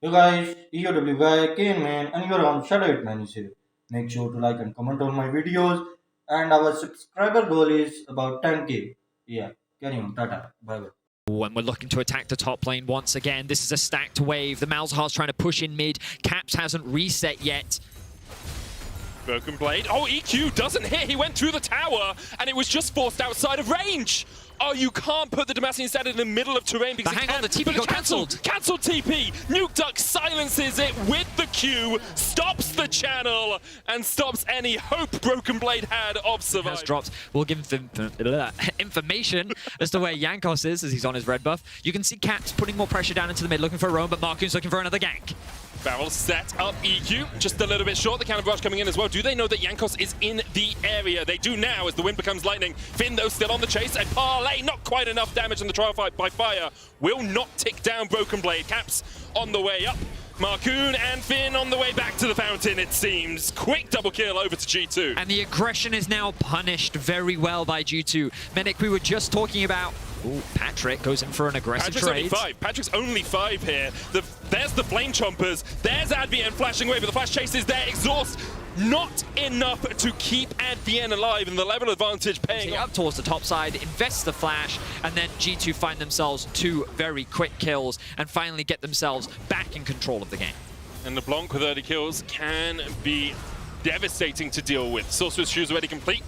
Hey guys, EOW guy, Kane man, and you're on ShadowHitman is here. Make sure to like and comment on my videos, and our subscriber goal is about 10k. Yeah, carry on, tata, bye bye. And we're looking to attack the top lane once again. This is a stacked wave. The Malzahar's trying to push in mid. Caps hasn't reset yet. Broken Blade. Oh, EQ doesn't hit. He went through the tower, and it was just forced outside of range. Oh, you can't put the Damascene Standard in the middle of terrain because But hang on, the TP got cancelled. Cancelled TP. Nuke Duck silences it with the Q, stops the channel, and stops any hope Broken Blade had of survival. Has dropped. We'll give them information as to where Jankos is as he's on his red buff. You can see Caps putting more pressure down into the mid, looking for a roam, but Markun's looking for another gank. Barrel set up EQ, just a little bit short. The cannon barrage coming in as well. Do they know that Jankos is in the area? They do now as the wind becomes lightning. Finn, though, still on the chase. And Parlay, not quite enough damage in the trial fight by fire. Will not tick down Broken Blade. Caps on the way up. Markun and Finn on the way back to the fountain, it seems. Quick double kill over to G2. And the aggression is now punished very well by G2. Medic, we were just talking about... Ooh, Patrick goes in for an aggressive trade. Patrick's only 5 here. There's the Flame Chompers. There's Advien flashing away, but the flash chase is there. Exhaust not enough to keep Advien alive, and the level advantage paying off. Up towards the top side, invests the flash, and then G2 find themselves 2 very quick kills and finally get themselves back in control of the game. And LeBlanc with early kills can be devastating to deal with. Sorcerer's Shoes already complete.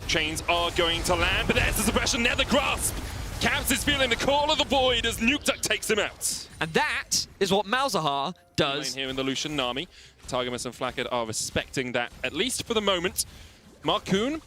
Chains are going to land, but there's the suppression, Nether Grasp. Caps is feeling the call of the void as Nuke Duck takes him out. And that is what Malzahar does. Here in the Lucian Nami. Targamas and Flackhead are respecting that, at least for the moment. Markun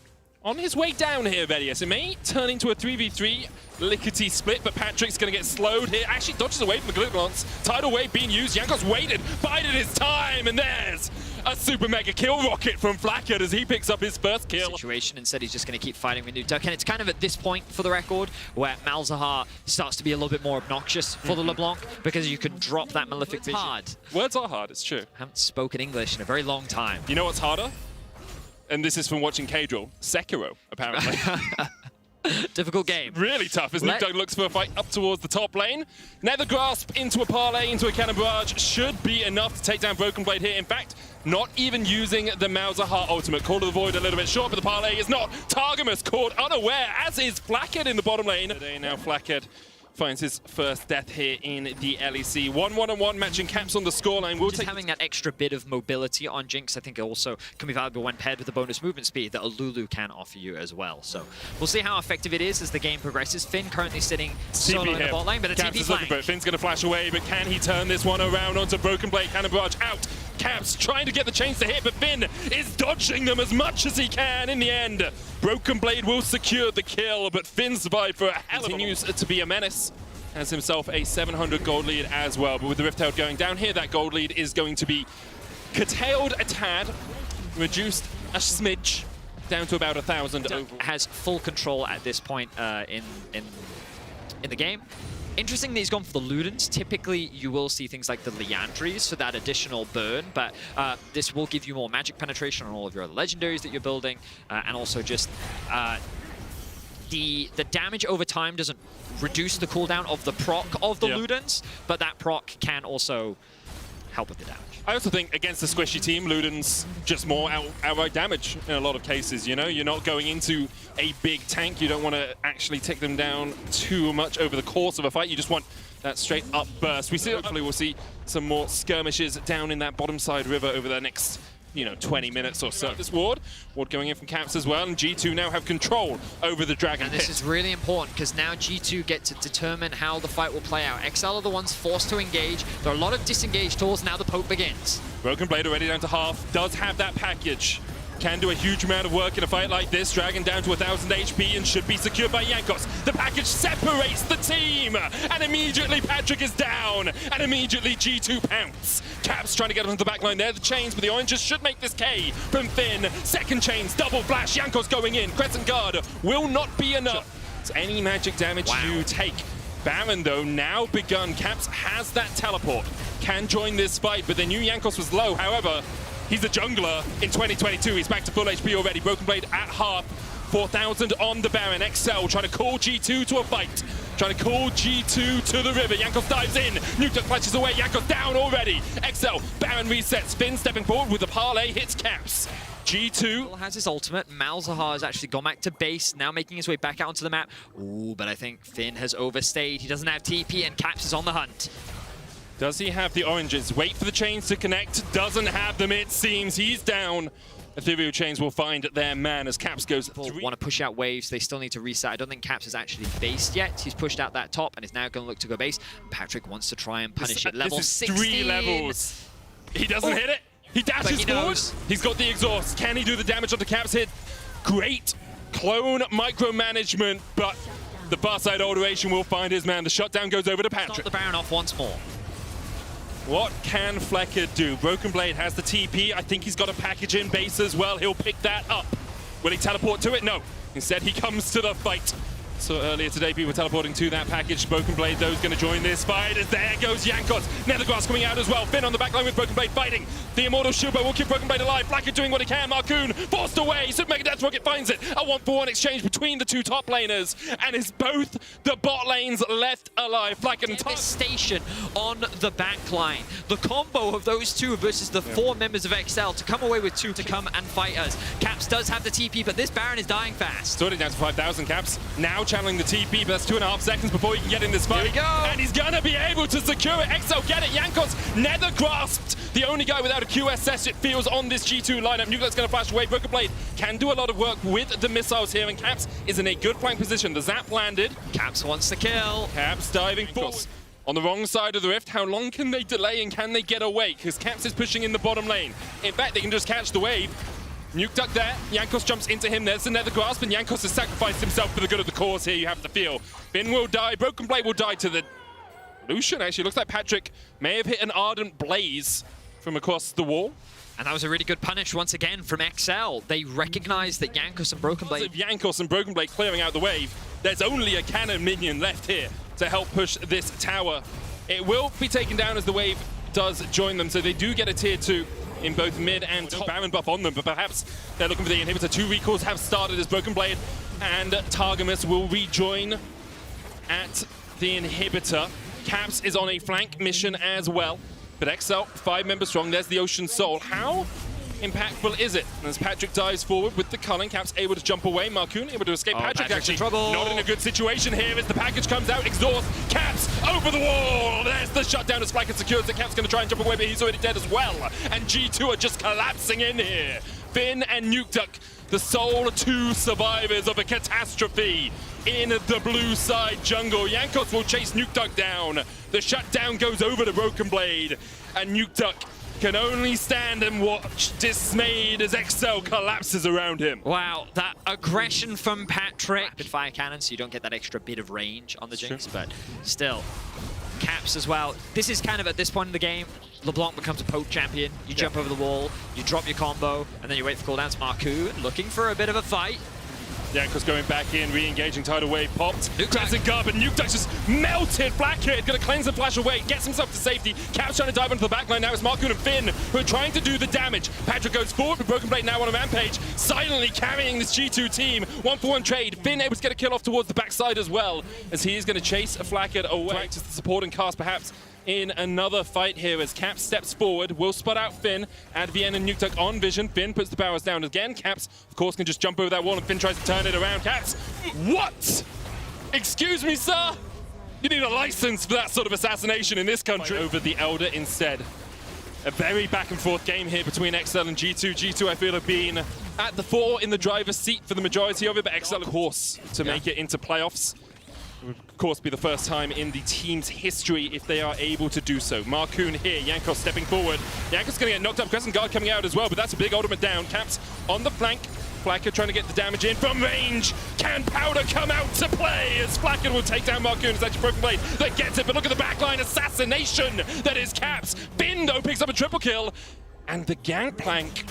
on his way down here, Vedius. It may turn into a 3v3 lickety split, but Patrick's going to get slowed here. Actually dodges away from the Glitter Glance. Tidal Wave being used. Jankos waited, bided his time, and there's a super mega kill rocket from Flackhead as he picks up his first kill. Situation. Instead, he's just going to keep fighting with Nuke Duck. And it's kind of at this point, for the record, where Malzahar starts to be a little bit more obnoxious for the LeBlanc, because you can drop that Malefic Vision. Hard. Words are hard, it's true. I haven't spoken English in a very long time. You know what's harder? And this is from watching K-Drill. Sekiro, apparently. Difficult game. Really tough as Nuke Duck looks for a fight up towards the top lane. Nether Grasp into a parlay, into a cannon barrage should be enough to take down Broken Blade here. In fact, not even using the Malzahar ultimate. Call to the void a little bit short, but the parlay is not. Targamas caught unaware, as is Flackhead in the bottom lane. Today now Flackhead finds his first death here in the LEC. 1-1-1 matching Caps on the scoreline. Just having that extra bit of mobility on Jinx, I think also can be valuable when paired with the bonus movement speed that a Lulu can offer you as well. So we'll see how effective it is as the game progresses. Finn currently sitting solo in the bot lane, but a TP flank. Finn's going to flash away, but can he turn this one around onto Broken Blade? Cannon barrage out. Caps trying to get the chains to hit, but Finn is dodging them as much as he can in the end. Broken Blade will secure the kill, but Finn survived for a hell of a continues to be a menace. Has himself a 700 gold lead as well, but with the Rift Herald going down here, that gold lead is going to be curtailed a tad, reduced a smidge, down to about 1,000 overall. Has full control at this point in the game. Interesting that he's gone for the Ludens. Typically, you will see things like the Liandries for that additional burn, but this will give you more magic penetration on all of your other legendaries that you're building, and also just the damage over time doesn't reduce the cooldown of the proc of the Ludens, but that proc can also help with the damage. I also think against the squishy team, Ludens just more outright damage in a lot of cases, you know? You're not going into a big tank. You don't want to actually take them down too much over the course of a fight. You just want that straight up burst. Hopefully we'll see some more skirmishes down in that bottom side river over the next 20 minutes or so. This Ward going in from Caps as well, and G2 now have control over the Dragon And this is really important, because now G2 get to determine how the fight will play out. XL are the ones forced to engage. There are a lot of disengaged tools. Now the poke begins. Broken Blade already down to half, does have that package. Can do a huge amount of work in a fight like this. Dragon down to 1,000 HP and should be secured by Jankos. The package separates the team, and immediately Patrick is down, and immediately G2 pounce. Caps trying to get onto the backline there. The chains, but the oranges should make this K from Finn. Second chains, double flash. Jankos going in. Crescent Guard will not be enough. It's any magic damage you take. Baron, though, now begun. Caps has that teleport. Can join this fight, but they knew Jankos was low. However, he's a jungler in 2022. He's back to full HP already. Broken Blade at half. 4,000 on the Baron. XL trying to call G2 to a fight. trying to call G2 to the river. Jankos dives in. Nukeduck flashes away. Jankos down already. XL, Baron resets. Finn stepping forward with the parlay, hits Caps. G2 has his ultimate. Malzahar has actually gone back to base, now making his way back out onto the map. Ooh, but I think Finn has overstayed. He doesn't have TP, and Caps is on the hunt. Does he have the oranges? Wait for the chains to connect. Doesn't have them, it seems. He's down. Ethereal Chains will find their man as Caps goes People want to push out waves. They still need to reset. I don't think Caps has actually based yet. He's pushed out that top and is now going to look to go base. Patrick wants to try and punish it. Level this is 16. 3 levels. He doesn't hit it. He dashes forward. He's got the exhaust. Can he do the damage onto Caps' hit? Great clone micromanagement, but the far side alteration will find his man. The shutdown goes over to Patrick. Start the Baron off once more. What can Flecker do? Broken Blade has the TP. I think he's got a package in base as well. He'll pick that up. Will he teleport to it? No. Instead, he comes to the fight. So earlier today, people were teleporting to that package. Broken Blade, though, is going to join this fight. As there goes Jankos. Nethergrass coming out as well. Finn on the back line with Broken Blade fighting. The Immortal Shubo will keep Broken Blade alive. Flacker doing what he can. Marcoon forced away. Super Mega Death Rocket finds it. A 1-for-1 exchange between the two top laners. And it's both the bot lanes left alive. Flacker and Devastation on the back line. The combo of those two versus the 4 members of XL to come away with 2 to come and fight us. Caps does have the TP, but this Baron is dying fast. Sorted down to 5,000 Caps. Now channeling the TP, but that's 2.5 seconds before he can get in this fight. Here we go. And he's gonna be able to secure it. XL get it. Jankos nether grasped. The only guy without a QSS, it feels, on this G2 lineup. Nukeduck's gonna flash away. Broken Blade can do a lot of work with the missiles here, and Caps is in a good flank position. The zap landed. Caps wants the kill. Caps diving forward. On the wrong side of the rift, how long can they delay and can they get away? Because Caps is pushing in the bottom lane. In fact, they can just catch the wave. Nukeduck there, Jankos jumps into him, there's the nether grasp, and Jankos has sacrificed himself for the good of the cause here, you have to feel. Finn will die, Broken Blade will die to the Lucian, actually. Looks like Patrick may have hit an Ardent Blaze from across the wall. And that was a really good punish once again from XL. They recognize that Jankos and Broken Blade... Jankos and Broken Blade clearing out the wave, there's only a cannon minion left here to help push this tower. It will be taken down as the wave does join them, so they do get a tier 2 in both mid and top. Baron buff on them, but perhaps they're looking for the inhibitor. 2 recalls have started as Broken Blade and Targamas will rejoin at the inhibitor. Caps is on a flank mission as well, but XL 5 members strong. There's the Ocean Soul. How impactful is it? As Patrick dives forward with the Culling, Caps able to jump away. Marcoon able to escape. Patrick actually in trouble. Not in a good situation here as the package comes out. Exhaust. Caps over the wall. There's the shutdown as Flacker secures it. Caps going to try and jump away, but he's already dead as well. And G2 are just collapsing in here. Finn and Nukeduck, the sole 2 survivors of a catastrophe in the blue side jungle. Jankos will chase Nukeduck down. The shutdown goes over to Broken Blade, and Nukeduck can only stand and watch, dismayed as XL collapses around him. Wow, that aggression from Patrick. Rapid fire cannon, so you don't get that extra bit of range on the Jinx, but still. Caps as well. This is kind of, at this point in the game, LeBlanc becomes a poke champion. You jump over the wall, you drop your combo, and then you wait for cooldowns. Marcoon looking for a bit of a fight. Jankos going back in, re-engaging, tidal wave popped. Classic guard, but Nukeduck just melted. Blackhead gonna cleanse and flash away, gets himself to safety. Caps trying to dive into the backline. Now it's Marcoon and Finn who are trying to do the damage. Patrick goes forward with Broken Blade now on a rampage, silently carrying this G2 team. 1-for-1 trade. Finn able to get a kill off towards the backside as well, as he is gonna chase a Flackhead away. Just the supporting cast perhaps in another fight here as Caps steps forward, will spot out Finn, Advien and Nukeduck on vision. Finn puts the powers down again. Caps, of course, can just jump over that wall and Finn tries to turn it around. Caps, what? Excuse me, sir? You need a license for that sort of assassination in this country. Over the Elder instead. A very back and forth game here between XL and G2. G2, I feel, have been at the fore in the driver's seat for the majority of it, but XL, of course, to make it into playoffs. It would, of course, be the first time in the team's history if they are able to do so. Marcoon here, Jankos stepping forward. Jankos going to get knocked up. Crescent Guard coming out as well, but that's a big ultimate down. Caps on the flank. Flacker trying to get the damage in from range. Can Powder come out to play as Flacker will take down Marcoon? It's actually Broken Blade that gets it, but look at the backline assassination that is Caps. Finn, though, picks up a triple kill. And the Gangplank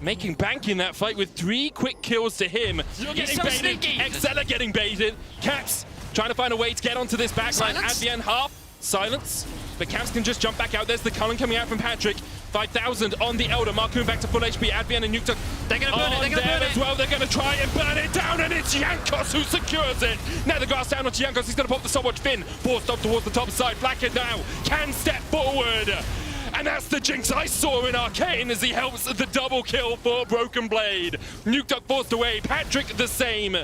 making bank in that fight with 3 quick kills to him. You're getting baited. XL are getting baited. Caps trying to find a way to get onto this backline. Advien half silence, but Cavs can just jump back out. There's the Cullen coming out from Patrick. 5,000 on the Elder. Mark coming back to full HP. Advian and Nuke They're going to burn it. They're going to burn as it. well. They're going to try and burn it down, and it's Yankos who secures it. Now the grass down onto Yankos. He's going to pop the stopwatch Finn. Forced up towards the top side. Blackhead now can step forward. And that's the jinx I saw in Arcane as he helps the double kill for Broken Blade. Nuke Duck forced away. Patrick the same.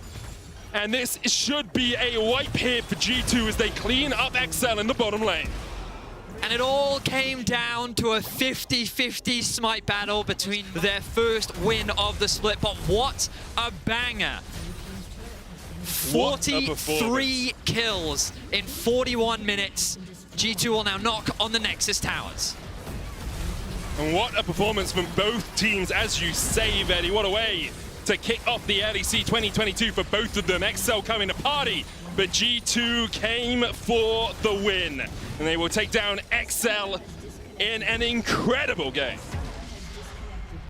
And this should be a wipe here for G2 as they clean up XL in the bottom lane. And it all came down to a 50-50 smite battle between their first win of the split. But what a banger. What a 43 kills in 41 minutes. G2 will now knock on the Nexus towers. And what a performance from both teams, as you say, Veddy. What a way to kick off the LEC 2022 for both of them. XL coming to party, but G2 came for the win. And they will take down XL in an incredible game.